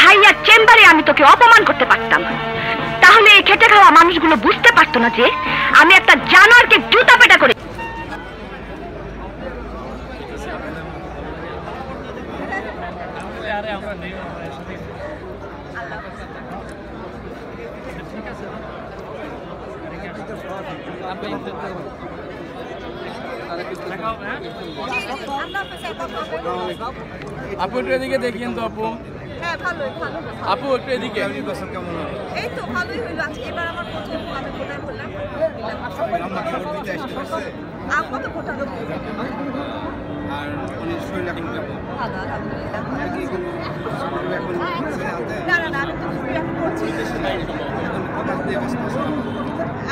ভাইয়ার চেম্বারে আমি তোকে অপমান করতে পারতাম, তাহলে এই খেটে খাওয়া মানুষগুলো বুঝতে পারতো না যে আমি একটা জানোয়ারকে জুতা পেটা করে। আপু একটু এদিকে দেখিয়েন তো আপু। হ্যাঁ ভালোই ভালো। আপু একটু এদিকে। কেমন হলো? এই তো ভালোই হইলো। আজকে এবার আমার প্রথম আমি ভোটার হলাম। আপু তো ভোটার হলো। আর উনি শরীর এখন কেমন? ভালো আলহামদুলিল্লাহ। এখন না না না আমি তো শুরু এখন করছি। আবার দিয়ে ব্যস্ত আছেন?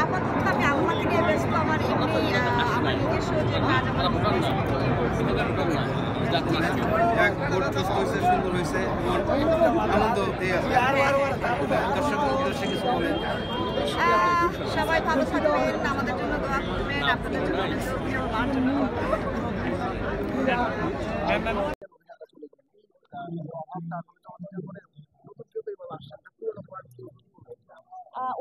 আপাতত আমি আম্মাকে নিয়ে ব্যস্ত। আমার এমনি আমার নিজস্ব যে কাজ আমার এক ভোট সুস্থ হয়েছে, সুন্দর হয়েছে, আনন্দ দিয়ে আছে। দর্শকের উদ্দেশ্যে কিছু বলেন। সবাই ভালো থাকবেন, আমাদের জন্য দোয়া করবেন, আপনাদের জন্য আমার জন্য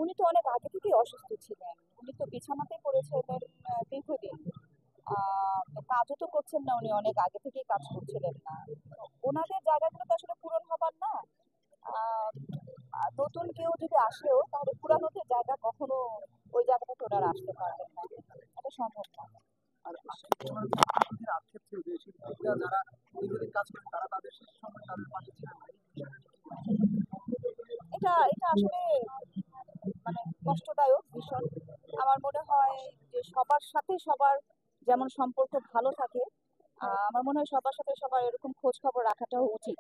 উনি তো অনেক আগে থেকেই অসুস্থ ছিলেন। উনি তো বিছানাতেই পড়েছিলেন দীর্ঘদিন। কাজও তো করছেন না, উনি অনেক আগে থেকেই কাজ করছিলেন না। ওনাদের জায়গাগুলো তো আসলে পূরণ হবার না। নতুন কেউ যদি আসেও তাহলে পুরানোদের জায়গা কখনো ওই জায়গাটাতে ওনারা আসতে পারবেন না, এটা সম্ভব না। এটা এটা আসলে মানে কষ্টদায়ক ভীষণ। আমার মনে হয় যে সবার সাথে সবার যেমন সম্পর্ক ভালো থাকে, আমার মনে হয় সবার সাথে সবার এরকম খোঁজ খবর রাখাটাও উচিত।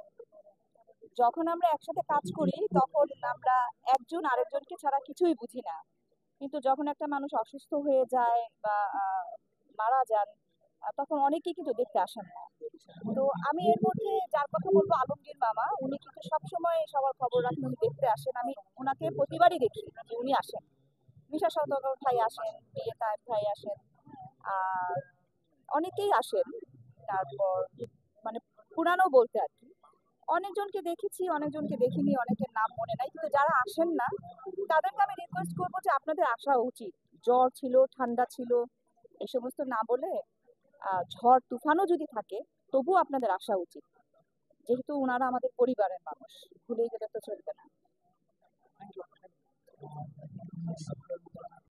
যখন আমরা একসাথে কাজ করি তখন আমরা একজন আরেকজনকে ছাড়া কিছুই বুঝি না, কিন্তু যখন একটা মানুষ অসুস্থ হয়ে যায় বা মারা যান, তখন অনেকেই কিন্তু দেখতে আসেন না। তো আমি এর মধ্যে যার কথা বলবো আলমগীর মামা, উনি কিন্তু সবসময় সবার খবর রাখেন, উনি দেখতে আসেন। আমি ওনাকে প্রতিবারই দেখি যে উনি আসেন। মিশা সওদাগর ভাই আসেন, বিয়ে তায়েব ভাই আসেন, আর অনেকেই আসেন। তারপর মানে পুরানো বলতে আর কি অনেকজনকে দেখেছি, অনেকজনকে দেখিনি, অনেকের নাম মনে নাই, কিন্তু যারা আসেন না তাদেরকে আমি রিকোয়েস্ট করবো যে আপনাদের আসা উচিত। জ্বর ছিল, ঠান্ডা ছিল, এই সমস্ত না বলে ঝড় তুফানও যদি থাকে তবুও আপনাদের আসা উচিত, যেহেতু ওনারা আমাদের পরিবারের মানুষ, ভুলেই গেলে তো চলবে না।